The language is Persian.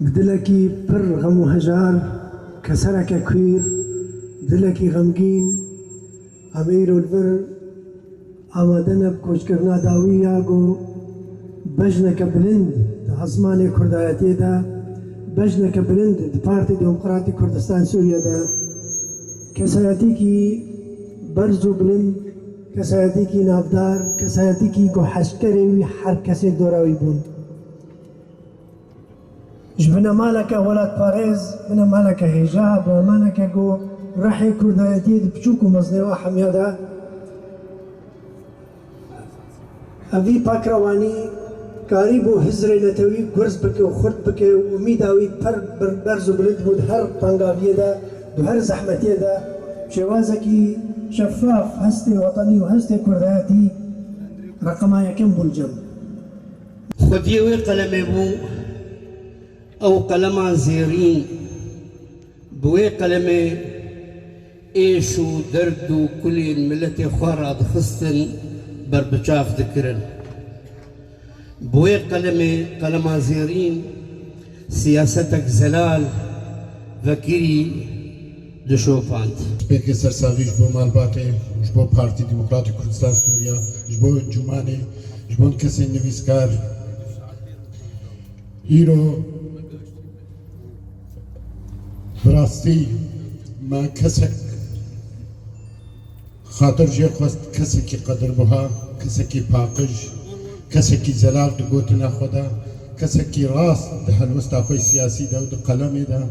بدلکی پر غم و هجار کسرک کویر دلکی غمگین امیر البر آمدن بکوچکرنا داوی یاگو بجنک بلند عزمان کردایتی دا بجنک بلند پارتی دموکراتی کردستان سوریه دا کسایتی کی برز و بلند کسایتی کی نافدار کسایتی کی گو حشکری وی هر کسی دوراوی بون جبنا مالك ولد باريس بنا مالك حجاب مالك جو راحي كردايتي بشوكو مصنوع حميدا أبي باكرواني كاريبو هزري نتوي غرز بك وخرد بك وميداوي برزو بلد بود هر طنقافية دا وهر زحمتية دا شوازكي شفاف هستي وطني وهستي كردايتي رقما يكم بالجم خديوي قلمي بو او قلما زيرين بوي قلمي ايش و درد و كل الملتي خوراد خستن بربشاف ذكرن بوي قلما زيرين سياستك زلال فكري دشوفانت سپیکی سرساوی جبو مالباته جبو پارتی دموکراتی کردستان سوریا جبو جمانه جبو کسی نویسکار ایرو براستی ما کسک خاطر جه خواست کسکی قدر بها کسکی پاقج کسکی زلال دگوتنا خدا کسکی راست ده الوسط خوی سیاسی ده و ده قلم ده